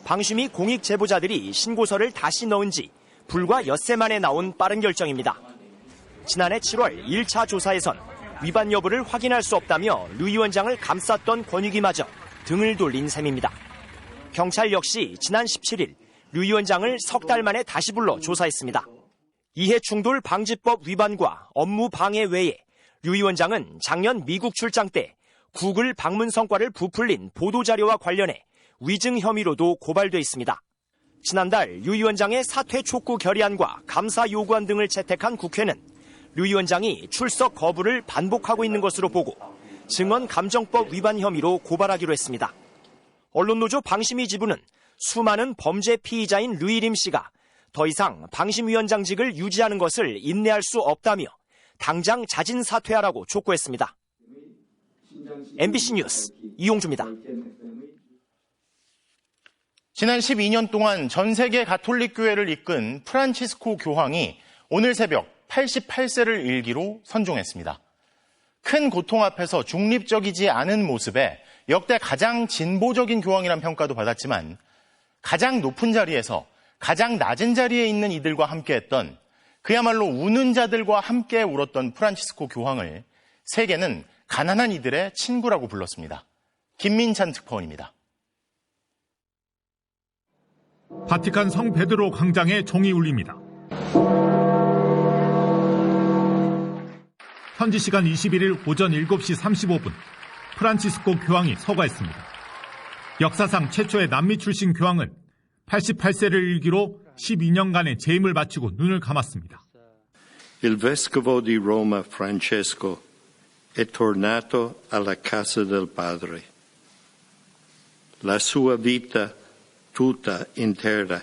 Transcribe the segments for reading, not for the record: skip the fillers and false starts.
방심이 공익 제보자들이 신고서를 다시 넣은 지 불과 엿새 만에 나온 빠른 결정입니다. 지난해 7월 1차 조사에선 위반 여부를 확인할 수 없다며 류 위원장을 감쌌던 권익위마저 등을 돌린 셈입니다. 경찰 역시 지난 17일 류 위원장을 석 달 만에 다시 불러 조사했습니다. 이해충돌 방지법 위반과 업무 방해 외에 류 위원장은 작년 미국 출장 때 구글 방문 성과를 부풀린 보도자료와 관련해 위증 혐의로도 고발돼 있습니다. 지난달 류 위원장의 사퇴 촉구 결의안과 감사 요구안 등을 채택한 국회는 류 위원장이 출석 거부를 반복하고 있는 것으로 보고 증언감정법 위반 혐의로 고발하기로 했습니다. 언론노조 방심위 지부는 수많은 범죄 피의자인 류일임 씨가 더 이상 방심위원장직을 유지하는 것을 인내할 수 없다며 당장 자진 사퇴하라고 촉구했습니다. MBC 뉴스 이용주입니다. 지난 12년 동안 전 세계 가톨릭 교회를 이끈 프란치스코 교황이 오늘 새벽 88세를 일기로 선종했습니다. 큰 고통 앞에서 중립적이지 않은 모습에 역대 가장 진보적인 교황이란 평가도 받았지만 가장 높은 자리에서 가장 낮은 자리에 있는 이들과 함께했던 그야말로 우는 자들과 함께 울었던 프란치스코 교황을 세계는 가난한 이들의 친구라고 불렀습니다. 김민찬 특파원입니다. 바티칸 성 베드로 광장에 종이 울립니다. 현지 시간 21일 오전 7시 35분 프란치스코 교황이 서거했습니다. 역사상 최초의 남미 출신 교황은 88세를 일기로 12년간의 재임을 마치고 눈을 감았습니다. Il vescovo di Roma Francesco è tornato alla casa del Padre. La sua vita tutta intera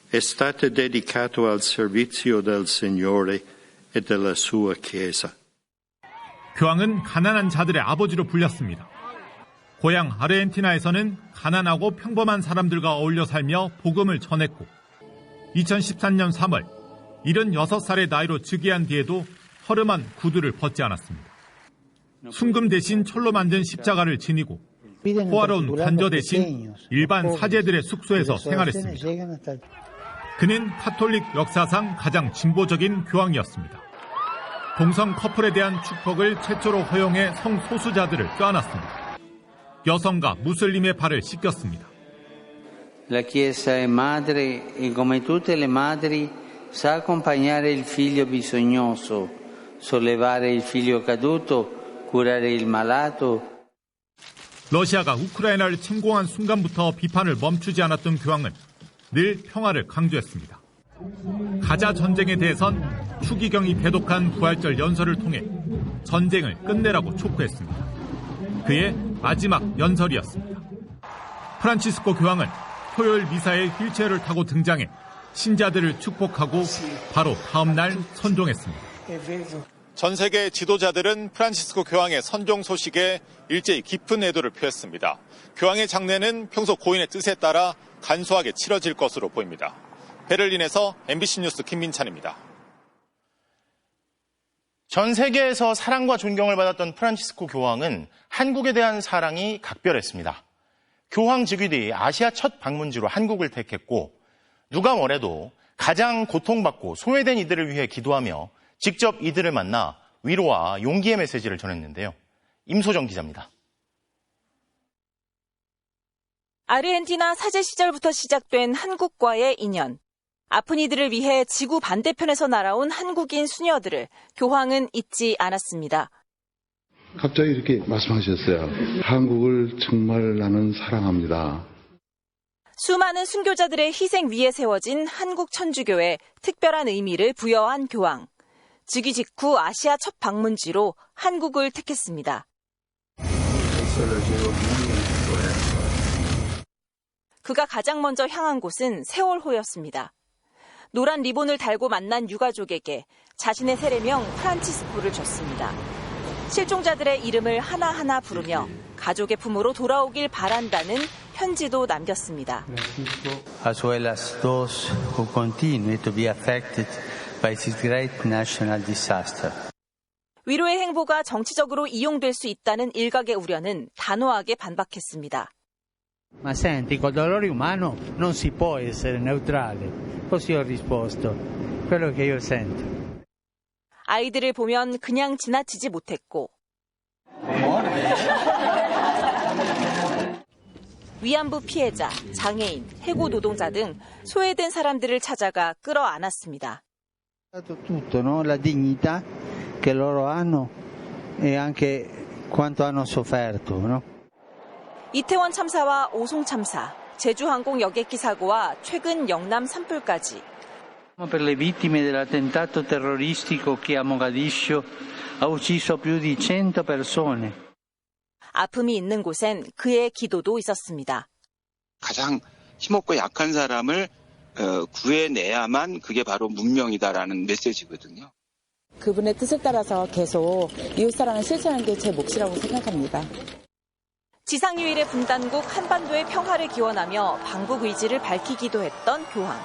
è stata dedicata al servizio del Signore e della sua Chiesa. 교황은 가난한 자들의 아버지로 불렸습니다. 고향 아르헨티나에서는 가난하고 평범한 사람들과 어울려 살며 복음을 전했고 2013년 3월 76살의 나이로 즉위한 뒤에도 허름한 구두를 벗지 않았습니다. 순금 대신 철로 만든 십자가를 지니고 호화로운 관저 대신 일반 사제들의 숙소에서 생활했습니다. 그는 카톨릭 역사상 가장 진보적인 교황이었습니다. 동성 커플에 대한 축복을 최초로 허용해 성소수자들을 껴안았습니다. 여성과 무슬림의 발을 씻겼습니다. La Chiesa è madre e come tutte le madri sa accompagnare il figlio bisognoso, sollevare il figlio caduto, curare il malato. 러시아가 우크라이나를 침공한 순간부터 비판을 멈추지 않았던 교황은 늘 평화를 강조했습니다. 가자 전쟁에 대해선 추기경이 배독한 부활절 연설을 통해 전쟁을 끝내라고 촉구했습니다. 그의 마지막 연설이었습니다. 프란치스코 교황은 토요일 미사에 휠체어를 타고 등장해 신자들을 축복하고 바로 다음 날 선종했습니다. 전 세계 지도자들은 프란치스코 교황의 선종 소식에 일제히 깊은 애도를 표했습니다. 교황의 장례는 평소 고인의 뜻에 따라 간소하게 치러질 것으로 보입니다. 베를린에서 MBC 뉴스 김민찬입니다. 전 세계에서 사랑과 존경을 받았던 프란치스코 교황은 한국에 대한 사랑이 각별했습니다. 교황 즉위 뒤 아시아 첫 방문지로 한국을 택했고 누가 뭐래도 가장 고통받고 소외된 이들을 위해 기도하며 직접 이들을 만나 위로와 용기의 메시지를 전했는데요. 임소정 기자입니다. 아르헨티나 사제 시절부터 시작된 한국과의 인연. 아픈 이들을 위해 지구 반대편에서 날아온 한국인 수녀들을 교황은 잊지 않았습니다. 갑자기 이렇게 말씀하셨어요. 한국을 정말 나는 사랑합니다. 수많은 순교자들의 희생 위에 세워진 한국 천주교에 특별한 의미를 부여한 교황. 즉위 직후 아시아 첫 방문지로 한국을 택했습니다. 그가 가장 먼저 향한 곳은 세월호였습니다. 노란 리본을 달고 만난 유가족에게 자신의 세례명 프란치스코를 줬습니다. 실종자들의 이름을 하나하나 부르며 가족의 품으로 돌아오길 바란다는 편지도 남겼습니다. As well as those who continue to be affected by this great national disaster. 위로의 행보가 정치적으로 이용될 수 있다는 일각의 우려는 단호하게 반박했습니다. Ma senti, col dolore umano non si può essere neutrale. Così ho risposto. Quello che io sento. 아이들을 보면 그냥 지나치지 못했고 위안부 피해자, 장애인, 해고 노동자 등 소외된 사람들을 찾아가 끌어안았습니다. Tutto, no? La dignità che loro hanno e anche quanto hanno sofferto, no? 이태원 참사와 오송 참사, 제주항공 여객기 사고와 최근 영남 산불까지 Per le vittime dell'attentato terroristico che a Mogadiscio ha ucciso più di 100 persone. 아픔이 있는 곳엔 그의 기도도 있었습니다. 가장 힘없고 약한 사람을 구해내야만 그게 바로 문명이다라는 메시지거든요. 그분의 뜻에 따라서 계속 이웃사랑을 실천하는 게 제 몫이라고 생각합니다. 지상유일의 분단국 한반도의 평화를 기원하며 방북 의지를 밝히기도 했던 교황.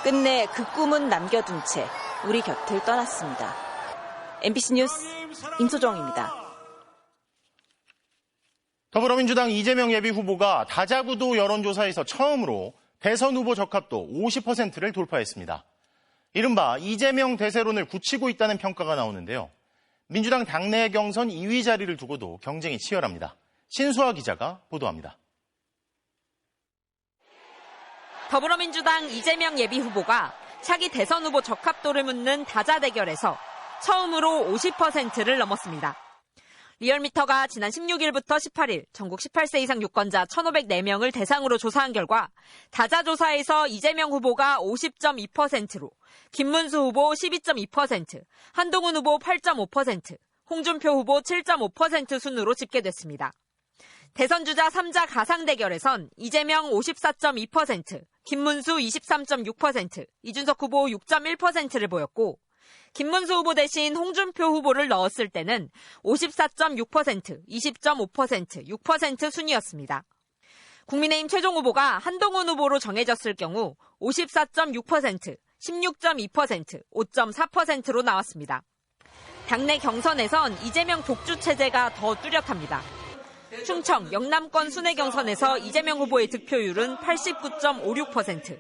끝내 그 꿈은 남겨둔 채 우리 곁을 떠났습니다. MBC 뉴스 임소정입니다. 더불어민주당 이재명 예비후보가 다자구도 여론조사에서 처음으로 대선 후보 적합도 50%를 돌파했습니다. 이른바 이재명 대세론을 굳히고 있다는 평가가 나오는데요. 민주당 당내 경선 2위 자리를 두고도 경쟁이 치열합니다. 신수아 기자가 보도합니다. 더불어민주당 이재명 예비후보가 차기 대선 후보 적합도를 묻는 다자 대결에서 처음으로 50%를 넘었습니다. 리얼미터가 지난 16일부터 18일 전국 18세 이상 유권자 1,504명을 대상으로 조사한 결과 다자조사에서 이재명 후보가 50.2%로 김문수 후보 12.2%, 한동훈 후보 8.5%, 홍준표 후보 7.5% 순으로 집계됐습니다. 대선주자 3자 가상 대결에선 이재명 54.2%, 김문수 23.6%, 이준석 후보 6.1%를 보였고 김문수 후보 대신 홍준표 후보를 넣었을 때는 54.6%, 20.5%, 6% 순이었습니다. 국민의힘 최종 후보가 한동훈 후보로 정해졌을 경우 54.6%, 16.2%, 5.4%로 나왔습니다. 당내 경선에선 이재명 독주 체제가 더 뚜렷합니다. 충청, 영남권 순회 경선에서 이재명 후보의 득표율은 89.56%,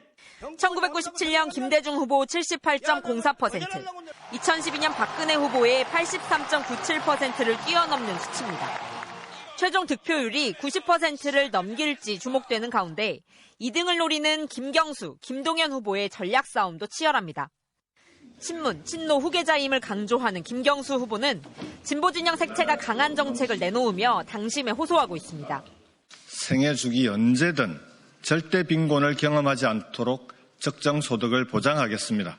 1997년 김대중 후보 78.04%, 2012년 박근혜 후보의 83.97%를 뛰어넘는 수치입니다. 최종 득표율이 90%를 넘길지 주목되는 가운데 2등을 노리는 김경수, 김동연 후보의 전략 싸움도 치열합니다. 친문, 친노 후계자임을 강조하는 김경수 후보는 진보진영 색채가 강한 정책을 내놓으며 당심에 호소하고 있습니다. 생애 주기 언제든 절대 빈곤을 경험하지 않도록 적정 소득을 보장하겠습니다.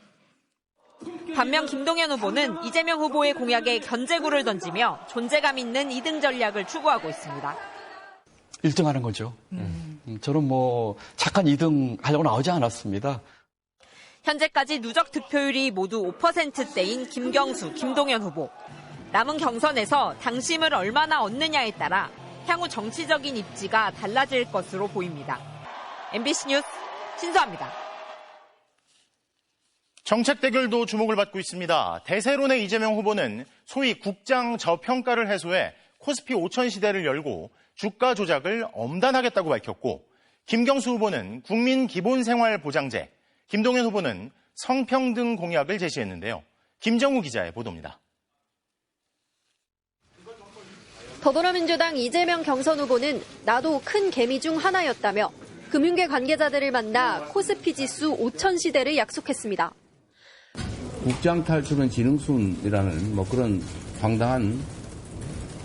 반면 김동연 후보는 이재명 후보의 공약에 견제구를 던지며 존재감 있는 2등 전략을 추구하고 있습니다. 1등 하는 거죠. 저는 착한 2등 하려고 나오지 않았습니다. 현재까지 누적 득표율이 모두 5%대인 김경수, 김동연 후보. 남은 경선에서 당심을 얼마나 얻느냐에 따라 향후 정치적인 입지가 달라질 것으로 보입니다. MBC 뉴스 신수아입니다. 정책 대결도 주목을 받고 있습니다. 대세론의 이재명 후보는 소위 국장 저평가를 해소해 코스피 5천 시대를 열고 주가 조작을 엄단하겠다고 밝혔고, 김경수 후보는 국민기본생활보장제, 김동연 후보는 성평등 공약을 제시했는데요. 김정우 기자의 보도입니다. 더불어민주당 이재명 경선 후보는 나도 큰 개미 중 하나였다며 금융계 관계자들을 만나 코스피 지수 5천 시대를 약속했습니다. 국장 탈출은 지능순이라는 그런 황당한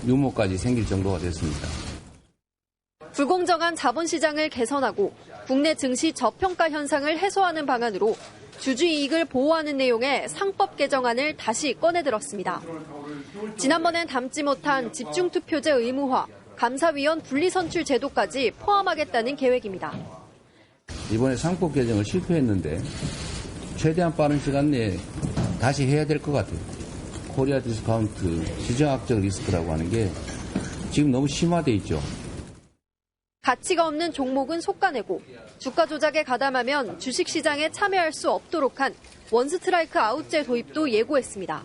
유머까지 생길 정도가 됐습니다. 불공정한 자본시장을 개선하고 국내 증시 저평가 현상을 해소하는 방안으로 주주 이익을 보호하는 내용의 상법 개정안을 다시 꺼내들었습니다. 지난번엔 담지 못한 집중투표제 의무화, 감사위원 분리선출 제도까지 포함하겠다는 계획입니다. 이번에 상법 개정을 실패했는데 최대한 빠른 시간 내에 다시 해야 될 것 같아요. 코리아 디스카운트 시장학적 리스크라고 하는 게 지금 너무 심화돼 있죠. 가치가 없는 종목은 속가내고 주가 조작에 가담하면 주식시장에 참여할 수 없도록 한 원스트라이크 아웃제 도입도 예고했습니다.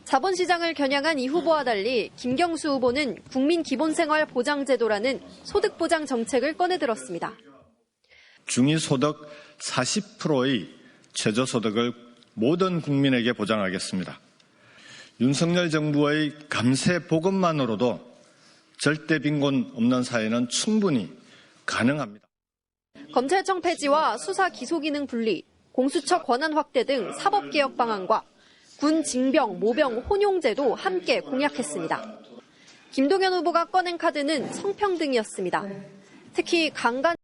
자본시장을 겨냥한 이 후보와 달리 김경수 후보는 국민기본생활보장제도라는 소득보장 정책을 꺼내들었습니다. 중위소득 40%의 최저소득을 모든 국민에게 보장하겠습니다. 윤석열 정부의 감세 보급만으로도 절대 빈곤 없는 사회는 충분히 가능합니다. 검찰청 폐지와 수사 기소기능 분리, 공수처 권한 확대 등 사법개혁 방안과 군 징병, 모병 혼용제도 함께 공약했습니다. 김동연 후보가 꺼낸 카드는 성평등이었습니다. 특히 강간